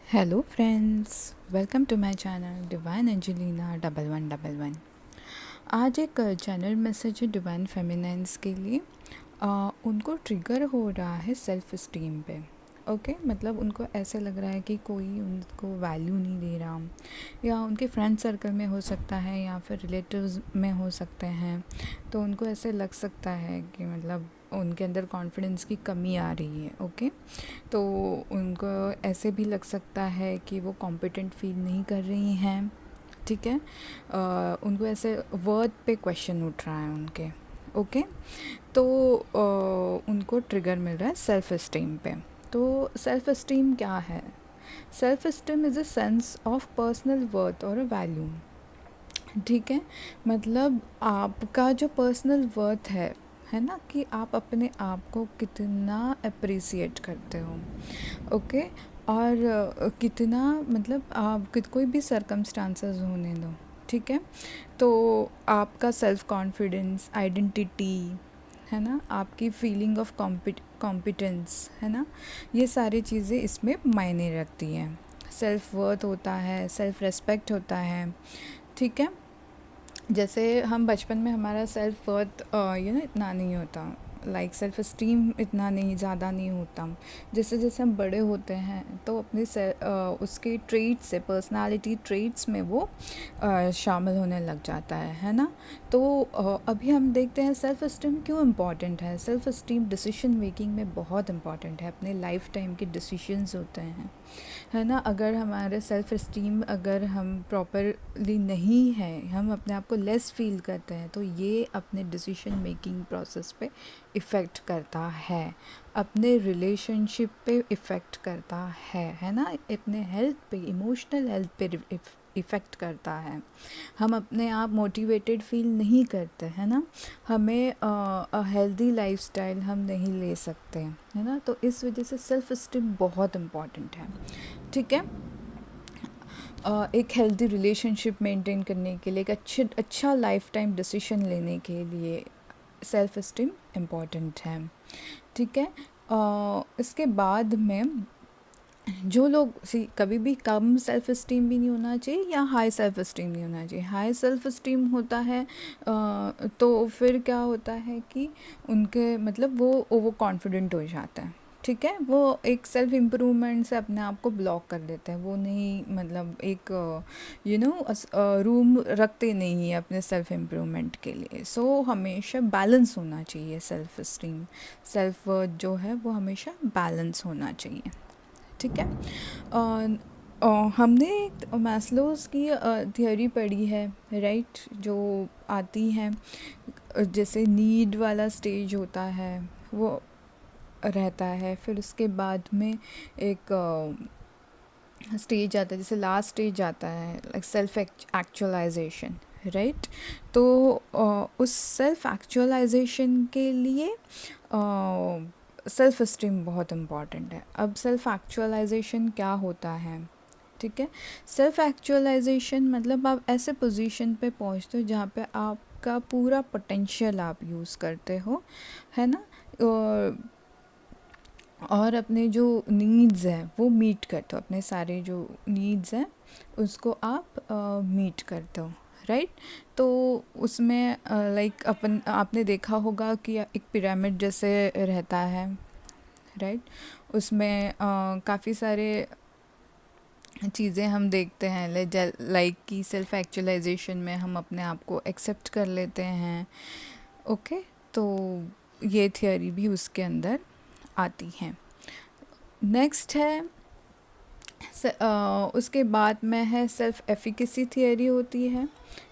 Hello friends, welcome to my channel Divine Angelina 1111। आज एक channel message है divine feminines के लिए। उनको ट्रिगर हो रहा है सेल्फ इस्टीम पे। ओके मतलब उनको ऐसे लग रहा है कि कोई उनको वैल्यू नहीं दे रहा, या उनके फ्रेंड सर्कल में हो सकता है या फिर रिलेटिव्स में हो सकते हैं। तो उनको ऐसे लग सकता है कि मतलब उनके अंदर कॉन्फिडेंस की कमी आ रही है। ओके तो उनको ऐसे भी लग सकता है कि वो कॉम्पिटेंट फील नहीं कर रही हैं। ठीक है, उनको ऐसे वर्थ पे क्वेश्चन उठ रहा है उनके। ओके तो उनको ट्रिगर मिल रहा है सेल्फ इस्टीम पे। तो सेल्फ इस्टीम क्या है? Self esteem is a sense of personal worth और अ वैल्यू। ठीक है, मतलब आपका जो पर्सनल वर्थ है ना, कि आप अपने आप को कितना अप्रिसिएट करते हो। ओके और कितना मतलब आप कोई भी सर्कमस्टांसेस होने दो। ठीक है, तो आपका सेल्फ कॉन्फिडेंस, आइडेंटिटी, है ना, आपकी फीलिंग ऑफ कॉम्पिटेंस, है ना, ये सारी चीज़ें इसमें मायने रखती हैं। सेल्फ वर्थ होता है, सेल्फ रेस्पेक्ट होता है। ठीक है, जैसे हम बचपन में हमारा सेल्फ वर्थ इतना नहीं होता, लाइक सेल्फ इस्टीम इतना नहीं ज़्यादा नहीं होता। जैसे जैसे हम बड़े होते हैं तो अपने उसके ट्रेट्स से, पर्सनालिटी ट्रेट्स में वो शामिल होने लग जाता है ना। तो अभी हम देखते हैं सेल्फ इस्टीम क्यों इम्पॉर्टेंट है। सेल्फ इस्टीम डिसीजन मेकिंग में बहुत इम्पॉर्टेंट है। अपने लाइफ टाइम के डिसीजंस होते हैं, है ना। अगर हमारे सेल्फ इस्टीम अगर हम प्रॉपरली नहीं है, हम अपने आप को लेस फील करते हैं, तो ये अपने डिसीजन मेकिंग प्रोसेस पे इफ़ेक्ट करता है, अपने रिलेशनशिप पे इफ़ेक्ट करता है ना, अपने हेल्थ पे, इमोशनल हेल्थ पे इफ़ेक्ट करता है। हम अपने आप मोटिवेटेड फील नहीं करते, है ना। हमें हेल्दी लाइफस्टाइल हम नहीं ले सकते, है ना। तो इस वजह से सेल्फ इस्टीम बहुत इम्पॉर्टेंट है। ठीक है, एक हेल्दी रिलेशनशिप मेंटेन करने के लिए, एक अच्छा लाइफ टाइम डिसीजन लेने के लिए सेल्फ इस्टीम इम्पॉर्टेंट है। ठीक है, इसके बाद में जो लोग कभी भी कम सेल्फ इस्टीम भी नहीं होना चाहिए या हाई सेल्फ इस्टीम नहीं होना चाहिए। हाई सेल्फ इस्टीम होता है तो फिर क्या होता है कि उनके मतलब वो ओवर कॉन्फिडेंट हो जाते हैं। ठीक है, वो एक सेल्फ इम्प्रूवमेंट से अपने आप को ब्लॉक कर देते हैं। वो नहीं मतलब एक रूम रखते नहीं है अपने सेल्फ इम्प्रूवमेंट के लिए। सो हमेशा बैलेंस होना चाहिए सेल्फ इस्टीम, सेल्फ वर्थ जो है वो हमेशा बैलेंस होना चाहिए। ठीक है, हमने मैस्लोस की थियोरी पढ़ी है, राइट, जो आती है जैसे नीड वाला स्टेज होता है वो रहता है, फिर उसके बाद में एक स्टेज आता है, जैसे लास्ट स्टेज आता है लाइक सेल्फ एक्चुअलाइजेशन, राइट। तो उस सेल्फ एक्चुअलाइजेशन के लिए सेल्फ इस्टीम बहुत इम्पॉर्टेंट है। अब सेल्फ एक्चुअलाइजेशन क्या होता है? ठीक है, सेल्फ एक्चुअलाइजेशन मतलब आप ऐसे पोजीशन पे पहुंचते हो जहाँ पे आपका पूरा पोटेंशियल आप यूज़ करते हो, है ना। और अपने जो नीड्स हैं वो मीट करते हो, अपने सारे जो नीड्स हैं उसको आप मीट करते हो, राइट। तो उसमें लाइक अपन आपने देखा होगा कि एक पिरामिड जैसे रहता है, राइट। उसमें काफ़ी सारे चीज़ें हम देखते हैं, लाइक कि सेल्फ एक्चुअलाइजेशन में हम अपने आप को एक्सेप्ट कर लेते हैं। ओके, तो ये थियोरी भी उसके अंदर आती है। नेक्स्ट है उसके बाद में है सेल्फ एफिकेसी थियोरी होती है।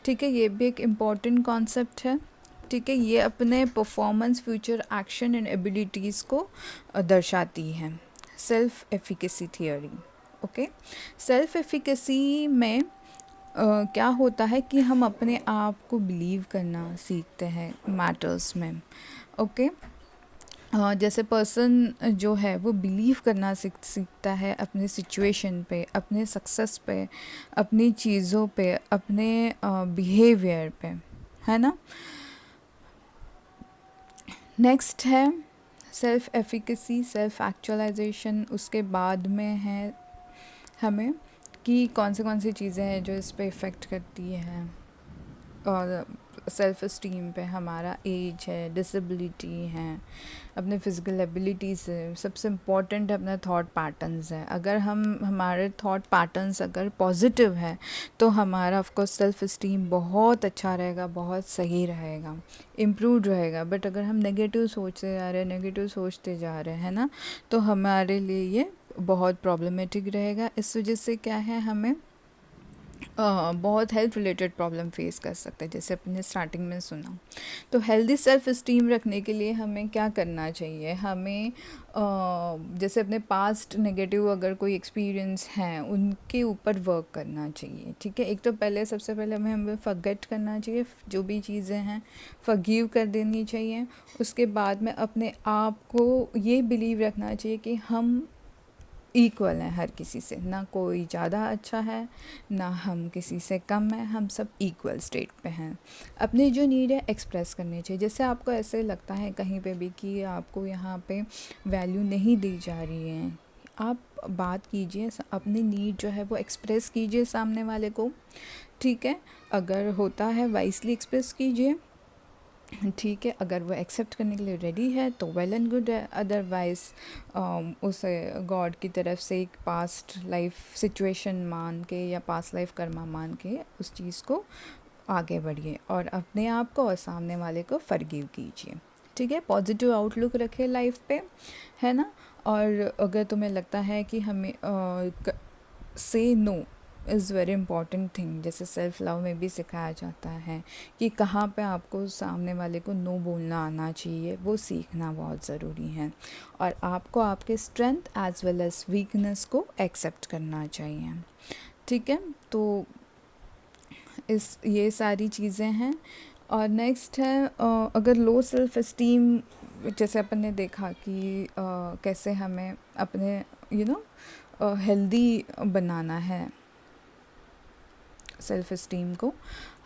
ठीक है, ये भी एक इम्पॉर्टेंट कॉन्सेप्ट है। ठीक है, ये अपने performance, future action and abilities को दर्शाती है, self efficacy theory. Okay, self efficacy में क्या होता है कि हम अपने आप को बिलीव करना सीखते हैं मैटर्स में। ओके, जैसे पर्सन जो है वो बिलीव करना सीखता है अपने सिचुएशन पे, अपने सक्सेस पे, अपनी चीज़ों पे, अपने बिहेवियर पे, है ना। नेक्स्ट है सेल्फ एफिकेसी, सेल्फ एक्चुअलाइजेशन। उसके बाद में है हमें कि कौन सी चीज़ें हैं जो इस पे इफ़ेक्ट करती हैं और सेल्फ़ इस्टीम पे। हमारा एज है, डिसेबिलिटी हैं, अपने फिज़िकल एबिलिटीज़ है, सबसे इम्पॉर्टेंट है अपना थॉट पैटर्न्स है। अगर हमारे थॉट पैटर्न्स अगर पॉजिटिव है तो हमारा ऑफ कोर्स सेल्फ़ इस्टीम बहुत अच्छा रहेगा, बहुत सही रहेगा, इम्प्रूव रहेगा। बट अगर हम नेगेटिव सोचते जा रहे हैं, नेगेटिव सोचते जा रहे हैं ना, तो हमारे लिए ये बहुत प्रॉब्लमेटिक रहेगा। इस वजह से क्या है, हमें बहुत हेल्थ रिलेटेड प्रॉब्लम फेस कर सकते हैं, जैसे अपने स्टार्टिंग में सुना। तो हेल्दी सेल्फ इस्टीम रखने के लिए हमें क्या करना चाहिए, हमें जैसे अपने पास्ट नेगेटिव अगर कोई एक्सपीरियंस हैं उनके ऊपर वर्क करना चाहिए। ठीक है, एक तो पहले सबसे पहले हमें फॉरगेट करना चाहिए, जो भी चीज़ें हैं फॉरगिव कर देनी चाहिए। उसके बाद में अपने आप को ये बिलीव रखना चाहिए कि हम इक्वल हैं हर किसी से, ना कोई ज़्यादा अच्छा है ना हम किसी से कम है, हम सब इक्वल स्टेट पे हैं। अपनी जो नीड है एक्सप्रेस करनी चाहिए। जैसे आपको ऐसे लगता है कहीं पे भी कि आपको यहाँ पे वैल्यू नहीं दी जा रही है, आप बात कीजिए, अपनी नीड जो है वो एक्सप्रेस कीजिए सामने वाले को। ठीक है, अगर होता है वाइसली एक्सप्रेस कीजिए। ठीक है, अगर वो एक्सेप्ट करने के लिए रेडी है तो वेल एंड गुड है, अदरवाइज़ उसे गॉड की तरफ से एक पास्ट लाइफ सिचुएशन मान के या पास्ट लाइफ कर्मा मान के उस चीज़ को आगे बढ़िए और अपने आप को और सामने वाले को फॉरगिव कीजिए। ठीक है, पॉजिटिव आउटलुक रखें लाइफ पे, है ना। और अगर तुम्हें लगता है कि हमें से no is very important thing, जैसे सेल्फ लव में भी सिखाया जाता है कि कहाँ पे आपको सामने वाले को नो बोलना आना चाहिए, वो सीखना बहुत ज़रूरी है। और आपको आपके strength as well as weakness को एक्सेप्ट करना चाहिए। ठीक है, तो ये सारी चीज़ें हैं। और नेक्स्ट है अगर लो सेल्फ इस्टीम, जैसे अपन ने देखा कि कैसे हमें अपने हेल्दी बनाना है सेल्फ़ इस्टीम को।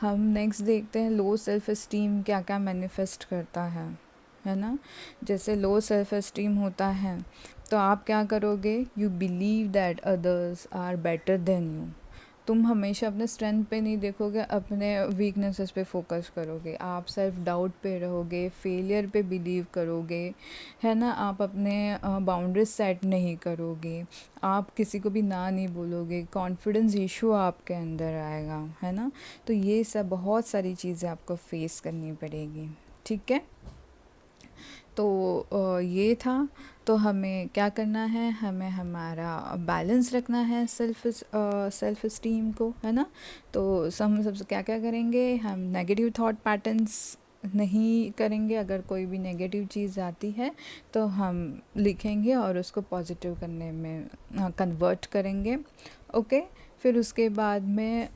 हम नेक्स्ट देखते हैं लो सेल्फ़ इस्टीम क्या क्या मैनिफेस्ट करता है ना। जैसे लो सेल्फ़ इस्टीम होता है तो आप क्या करोगे, you believe that others are better than you. तुम हमेशा अपने स्ट्रेंथ पे नहीं देखोगे, अपने वीकनेसेस पे फोकस करोगे, आप सेल्फ डाउट पे रहोगे, फेलियर पे बिलीव करोगे, है ना। आप अपने बाउंड्रीज सेट नहीं करोगे, आप किसी को भी ना नहीं बोलोगे, कॉन्फिडेंस इशू आपके अंदर आएगा, है ना। तो ये सब बहुत सारी चीज़ें आपको फेस करनी पड़ेगी। ठीक है, तो ये था। तो हमें क्या करना है, हमें हमारा बैलेंस रखना है सेल्फ इस्टीम को, है ना। तो हम सबसे क्या क्या करेंगे, हम नेगेटिव थॉट पैटर्न्स नहीं करेंगे। अगर कोई भी नेगेटिव चीज़ आती है तो हम लिखेंगे और उसको पॉजिटिव करने में कन्वर्ट करेंगे। ओके, फिर उसके बाद में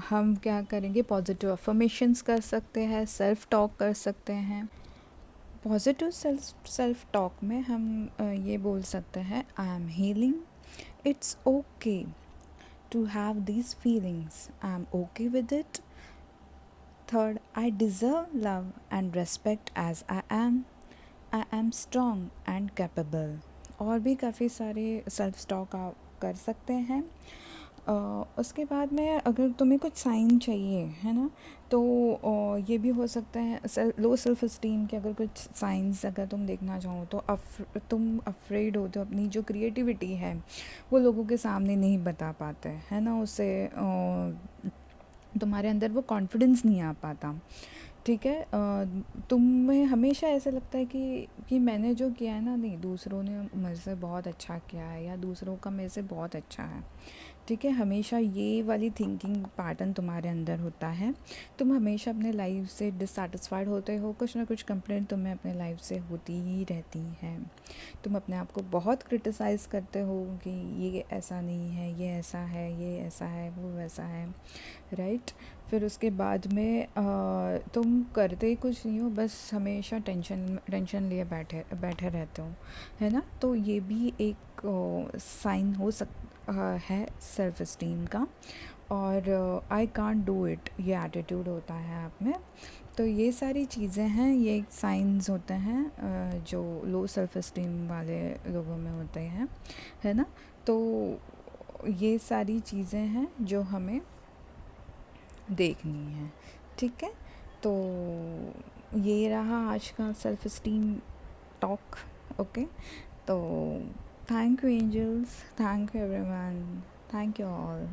हम क्या करेंगे, पॉजिटिव अफर्मेशंस कर सकते हैं, सेल्फ टॉक कर सकते हैं। पॉजिटिव सेल्फ टॉक में हम ये बोल सकते हैं, I am healing, it's okay to have these feelings, I am okay with it. Third, I deserve love and respect as I am strong and capable. और भी काफ़ी सारे सेल्फ टॉक आप कर सकते हैं। उसके बाद में अगर तुम्हें कुछ साइन चाहिए, है ना, तो ये भी हो सकता है लो सेल्फ इस्टीम के अगर कुछ साइंस अगर तुम देखना चाहो तो तुम अफ्रेड हो, तो अपनी जो क्रिएटिविटी है वो लोगों के सामने नहीं बता पाते, है ना। उससे तुम्हारे अंदर वो कॉन्फिडेंस नहीं आ पाता। ठीक है, तुम्हें हमेशा ऐसा लगता है कि मैंने जो किया है ना, नहीं, दूसरों ने मेरे से बहुत अच्छा किया है या दूसरों का मेरे से बहुत अच्छा है। ठीक है, हमेशा ये वाली थिंकिंग पैटर्न तुम्हारे अंदर होता है। तुम हमेशा अपने लाइफ से डिससेटिस्फाइड होते हो, कुछ ना कुछ कंप्लेंट तुम्हें अपने लाइफ से होती ही रहती है। तुम अपने आप को बहुत क्रिटिसाइज़ करते हो कि ये ऐसा नहीं है, ये ऐसा है, ये ऐसा है, वो वैसा है, राइट। फिर उसके बाद में तुम करते ही कुछ नहीं हो, बस हमेशा टेंशन लिए बैठे बैठे रहते हो, है ना। तो ये भी एक साइन हो है सेल्फ इस्टीम का। और आई कांट डू इट, ये एटीट्यूड होता है आप में। तो ये सारी चीज़ें हैं, ये साइंस होते हैं जो लो सेल्फ इस्टीम वाले लोगों में होते हैं, है ना। तो ये सारी चीज़ें हैं जो हमें देखनी है। ठीक है, तो ये रहा आज का सेल्फ एस्टीम टॉक। ओके, तो thank you angels, thank you everyone, thank you all.